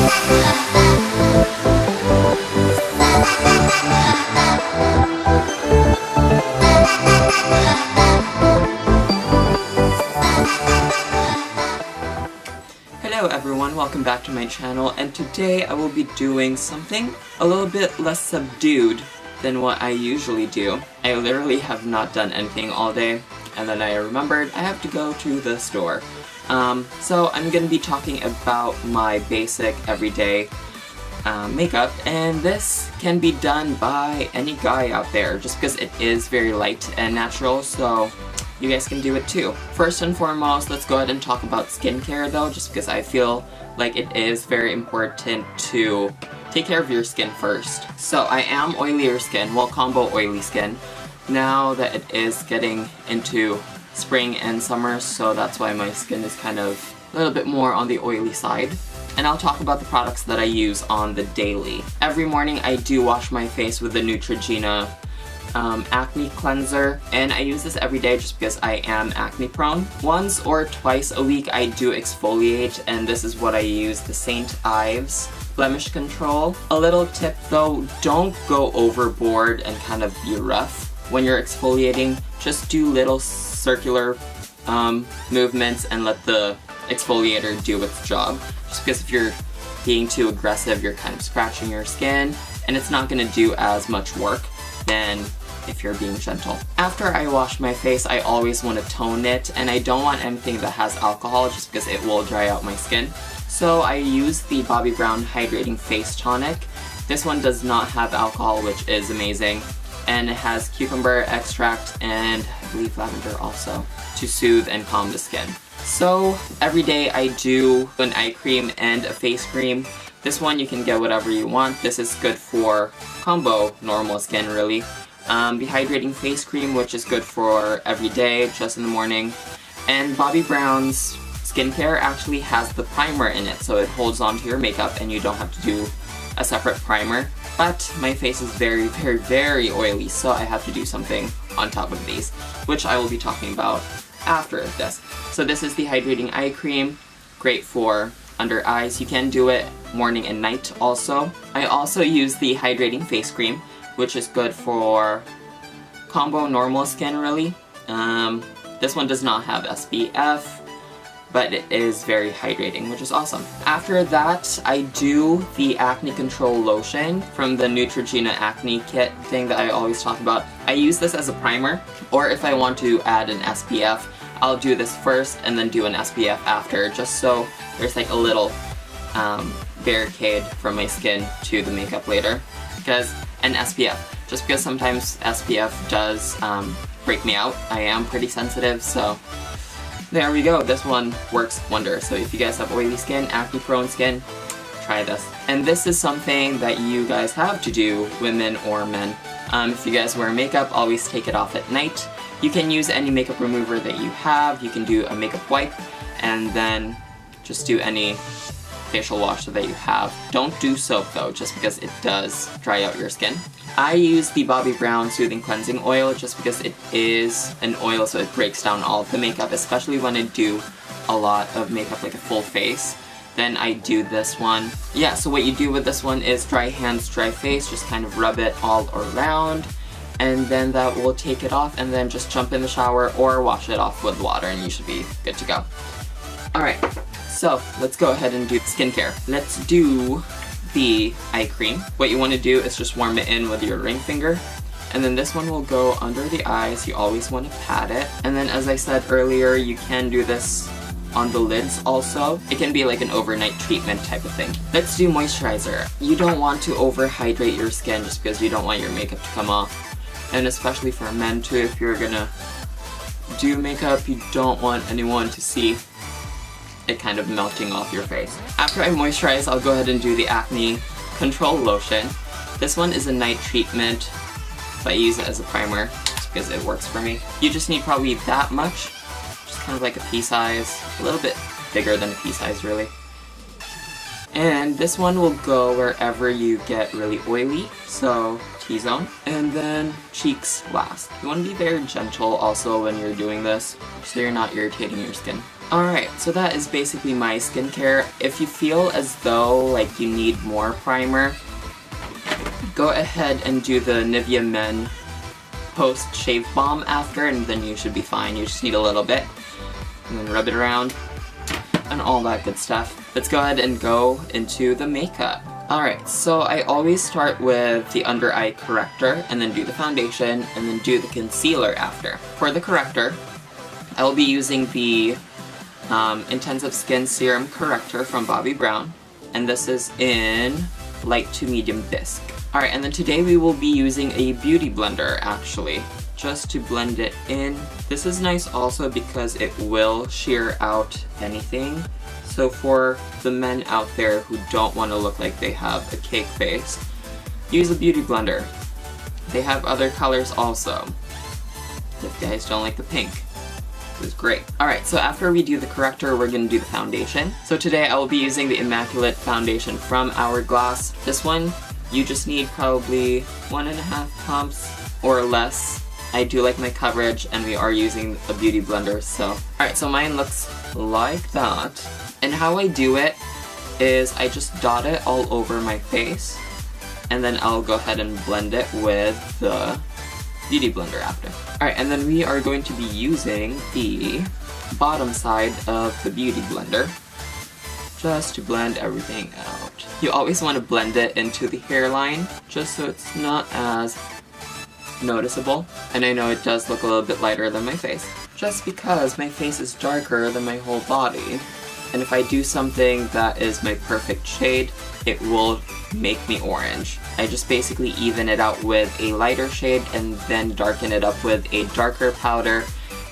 Hello everyone, welcome back to my channel, and today I will be doing something a little bit less subdued than what I usually do. I literally have not done anything all day, and then I remembered I have to go to the store. So I'm going to be talking about my basic everyday makeup, and this can be done by any guy out there just because it is very light and natural, so you guys can do it too. First and foremost, let's go ahead and talk about skincare though, just because I feel like it is very important to take care of your skin first. So I am oilier skin, well, combo oily skin, now that it is getting into spring and summer, so that's why my skin is kind of a little bit more on the oily side. And I'll talk about the products that I use on the daily. Every morning I do wash my face with the Neutrogena acne cleanser, and I use this every day just because I am acne prone. Once or twice a week I do exfoliate, and this is what I use, the Ives Blemish Control. A little tip though, don't go overboard and kind of be rough when you're exfoliating. Just do little circular movements and let the exfoliator do its job. Just because if you're being too aggressive, you're kind of scratching your skin, and it's not going to do as much work than if you're being gentle. After I wash my face, I always want to tone it, and I don't want anything that has alcohol just because it will dry out my skin. So I use the Bobbi Hydrating Face Tonic. This one does not have alcohol, which is amazing, and it has cucumber extract and I believe lavender also to soothe and calm the skin. So every day I do an eye cream and a face cream. This one you can get whatever you want. This is good for combo normal skin really. The hydrating face cream, which is good for every day, just in the morning. And Bobbi Brown's skincare actually has the primer in it, so it holds onto your makeup and you don't have to do a separate primer. But my face is very, very, very oily, so I have to do something on top of these, which I will be talking about after this. So this is the hydrating eye cream, great for under eyes. You can do it morning and night also. I also use the hydrating face cream, which is good for combo normal skin really. This one does not have SPF, but it is very hydrating, which is awesome. After that, I do the Acne Control Lotion from the Neutrogena Acne Kit thing that I always talk about. I use this as a primer, or if I want to add an SPF, I'll do this first and then do an SPF after, just so there's like a little barricade from my skin to the makeup later. Because an SPF, just because sometimes SPF does break me out. I am pretty sensitive, so there we go. This one works wonders. So if you guys have oily skin, acne prone skin, try this. And this is something that you guys have to do, women or men. If you guys wear makeup, always take it off at night. You can use any makeup remover that you have. You can do a makeup wipe, and then just do any facial wash that you have. Don't do soap though, just because it does dry out your skin. I use the Bobbi Brown Soothing Cleansing Oil just because it is an oil, so it breaks down all of the makeup, especially when I do a lot of makeup, like a full face. Then I do this one. Yeah, so what you do with this one is dry hands, dry face, just kind of rub it all around, and then that will take it off, and then just jump in the shower or wash it off with water and you should be good to go. Alright, so let's go ahead and do skincare. Let's do the eye cream. What you want to do is just warm it in with your ring finger, and then this one will go under the eyes. You always want to pat it, and then as I said earlier, you can do this on the lids also. It can be like an overnight treatment type of thing. Let's do moisturizer. You don't want to overhydrate your skin just because you don't want your makeup to come off, and especially for men too, if you're gonna do makeup, you don't want anyone to see it kind of melting off your face. After I moisturize, I'll go ahead and do the Acne Control Lotion. This one is a night treatment, but I use it as a primer just because it works for me. You just need probably that much, just kind of like a pea size, a little bit bigger than a pea size really. And this one will go wherever you get really oily, so T-zone, and then cheeks last. You want to be very gentle also when you're doing this, so you're not irritating your skin. Alright, so that is basically my skincare. If you feel as though like you need more primer, go ahead and do the Nivea Men Post Shave Balm after, and then you should be fine. You just need a little bit. And then rub it around, and all that good stuff. Let's go ahead and go into the makeup. Alright, so I always start with the under eye corrector, and then do the foundation, and then do the concealer after. For the corrector, I will be using the Intensive Skin Serum Corrector from Bobbi Brown, and this is in light to medium bisque. Alright, and then today we will be using a beauty blender, actually, just to blend it in. This is nice also because it will sheer out anything. So for the men out there who don't want to look like they have a cake face, use a beauty blender. They have other colors also. If you guys don't like the pink, it was great. Alright, so after we do the corrector, we're going to do the foundation. So today I will be using the Immaculate foundation from Hourglass. This one, you just need probably 1.5 pumps or less. I do like my coverage, and we are using a beauty blender, so. Alright, so mine looks like that. And how I do it is I just dot it all over my face, and then I'll go ahead and blend it with the beauty blender after. Alright, and then we are going to be using the bottom side of the beauty blender just to blend everything out. You always want to blend it into the hairline just so it's not as noticeable. And I know it does look a little bit lighter than my face, just because my face is darker than my whole body. And if I do something that is my perfect shade, it will make me orange. I just basically even it out with a lighter shade and then darken it up with a darker powder,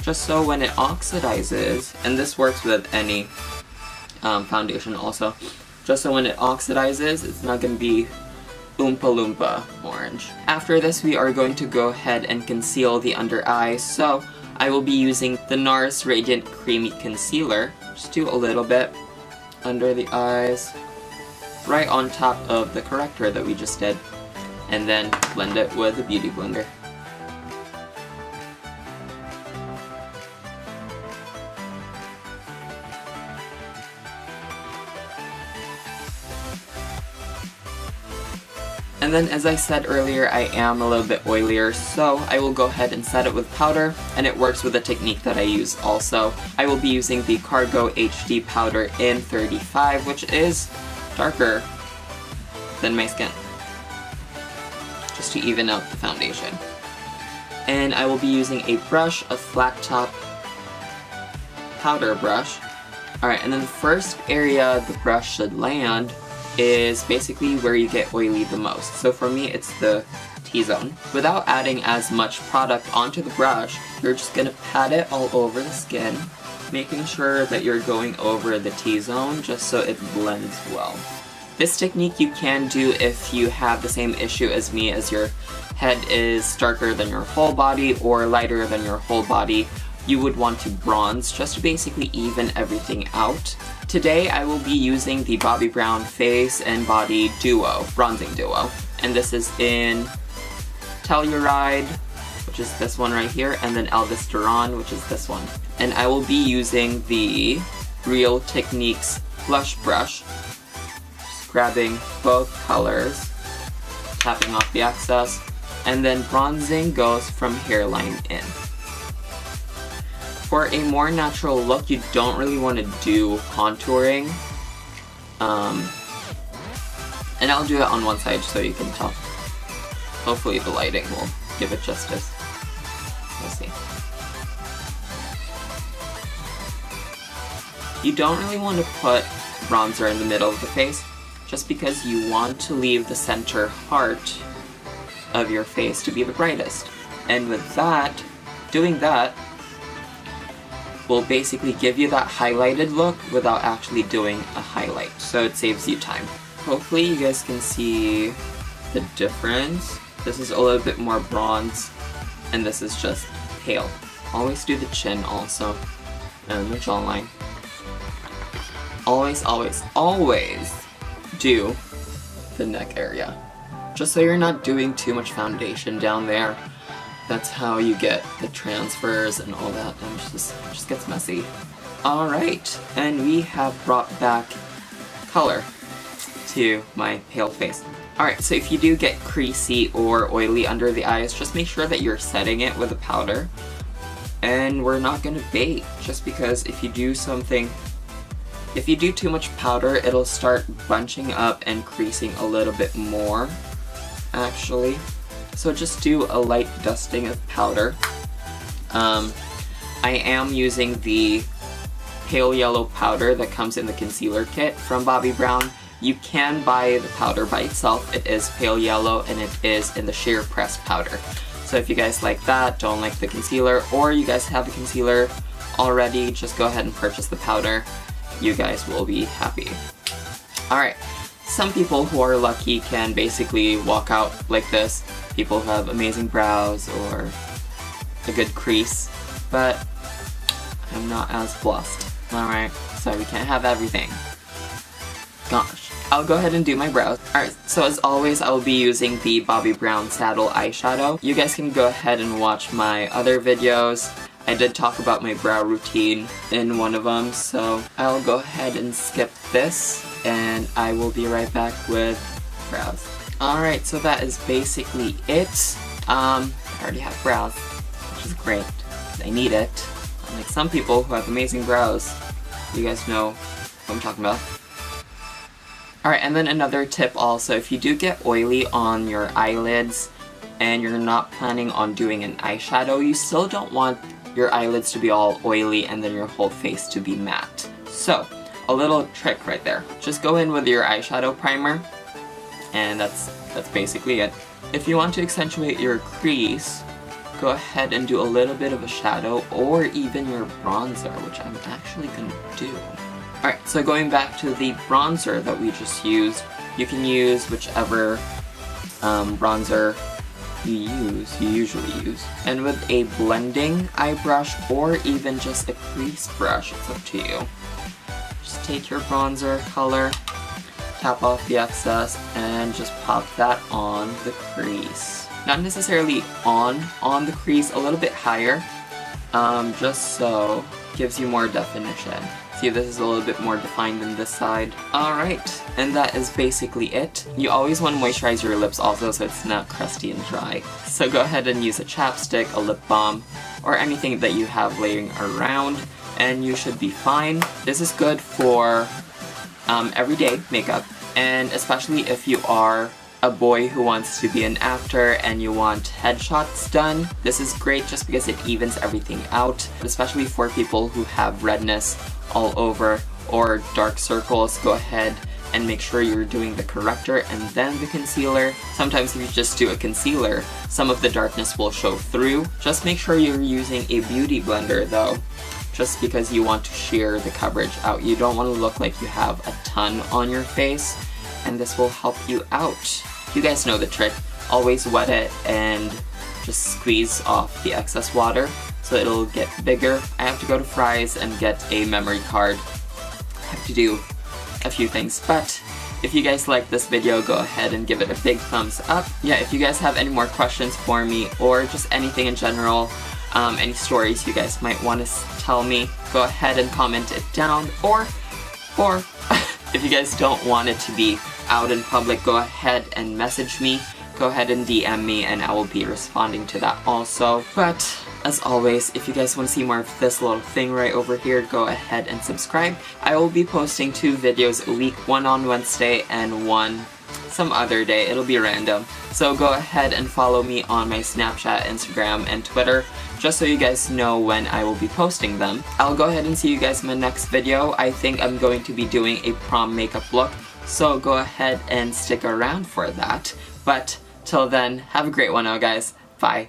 just so when it oxidizes, and this works with any foundation also, just so when it oxidizes, it's not going to be Oompa Loompa orange. After this, we are going to go ahead and conceal the under eye, so I will be using the NARS Radiant Creamy Concealer. Just do a little bit under the eyes, right on top of the corrector that we just did, and then blend it with a beauty blender. And then, as I said earlier, I am a little bit oilier, so I will go ahead and set it with powder, and it works with a technique that I use also. I will be using the Cargo HD powder in 35, which is darker than my skin, just to even out the foundation. And I will be using a brush, a flat top powder brush. Alright, and then the first area the brush should land is basically where you get oily the most. So for me, it's the T-zone. Without adding as much product onto the brush, you're just gonna pat it all over the skin, making sure that you're going over the T-zone just so it blends well. This technique you can do if you have the same issue as me, as your head is darker than your whole body or lighter than your whole body. You would want to bronze just to basically even everything out. Today I will be using the Bobbi Brown Face and Body Duo, Bronzing Duo. And this is in Telluride, which is this one right here, and then Elvis Duran, which is this one. And I will be using the Real Techniques Blush Brush, just grabbing both colors, tapping off the excess, and then bronzing goes from hairline in. For a more natural look, you don't really want to do contouring. And I'll do it on one side so you can tell. Hopefully the lighting will give it justice. We'll see. You don't really want to put bronzer in the middle of the face, just because you want to leave the center heart of your face to be the brightest. And with that, doing that, will basically give you that highlighted look without actually doing a highlight, so it saves you time. Hopefully you guys can see the difference. This is a little bit more bronze, and this is just pale. Always do the chin also, and the jawline. Always, always, always do the neck area, just so you're not doing too much foundation down there. That's how you get the transfers and all that, and it just gets messy. Alright, and we have brought back color to my pale face. Alright, so if you do get creasy or oily under the eyes, just make sure that you're setting it with a powder. And we're not gonna bake, just because if you do too much powder, it'll start bunching up and creasing a little bit more, actually. So just do a light dusting of powder. I am using the pale yellow powder that comes in the concealer kit from Bobbi Brown. You can buy the powder by itself. It is pale yellow and it is in the sheer press powder. So if you guys like that, don't like the concealer, or you guys have a concealer already, just go ahead and purchase the powder. You guys will be happy. Alright, some people who are lucky can basically walk out like this. People who have amazing brows or a good crease, but I'm not as blessed. Alright, so we can't have everything. Gosh. I'll go ahead and do my brows. Alright, so as always, I will be using the Bobbi Brown Saddle Eyeshadow. You guys can go ahead and watch my other videos. I did talk about my brow routine in one of them, so I'll go ahead and skip this, and I will be right back with brows. Alright, so that is basically it. I already have brows, which is great. I need it. Unlike some people who have amazing brows. You guys know what I'm talking about. Alright, and then another tip also, if you do get oily on your eyelids and you're not planning on doing an eyeshadow, you still don't want your eyelids to be all oily and then your whole face to be matte. So, a little trick right there. Just go in with your eyeshadow primer, and that's basically it. If you want to accentuate your crease, go ahead and do a little bit of a shadow or even your bronzer, which I'm actually gonna do. Alright, so going back to the bronzer that we just used, you can use whichever bronzer you usually use. And with a blending eye brush or even just a crease brush, it's up to you. Just take your bronzer color, tap off the excess, and just pop that on the crease. Not necessarily on the crease, a little bit higher, just so it gives you more definition. See, this is a little bit more defined than this side. Alright, and that is basically it. You always want to moisturize your lips also so it's not crusty and dry. So go ahead and use a chapstick, a lip balm, or anything that you have laying around, and you should be fine. This is good for everyday makeup, and especially if you are a boy who wants to be an actor and you want headshots done, this is great just because it evens everything out, especially for people who have redness all over or dark circles. Go ahead and make sure you're doing the corrector and then the concealer. Sometimes if you just do a concealer, some of the darkness will show through. Just make sure you're using a beauty blender though, just because you want to sheer the coverage out. You don't want to look like you have a ton on your face, and this will help you out. You guys know the trick. Always wet it and just squeeze off the excess water so it'll get bigger. I have to go to Fry's and get a memory card. I have to do a few things, but if you guys like this video, go ahead and give it a big thumbs up. Yeah, if you guys have any more questions for me or just anything in general, any stories you guys might want to tell me, go ahead and comment it down, or if you guys don't want it to be out in public, go ahead and message me. Go ahead and DM me and I will be responding to that also. But as always, if you guys want to see more of this little thing right over here, go ahead and subscribe. I will be posting 2 videos a week, one on Wednesday and one some other day. It'll be random. So go ahead and follow me on my Snapchat, Instagram, and Twitter, just so you guys know when I will be posting them. I'll go ahead and see you guys in my next video. I think I'm going to be doing a prom makeup look, so go ahead and stick around for that. But till then, have a great one now, guys. Bye.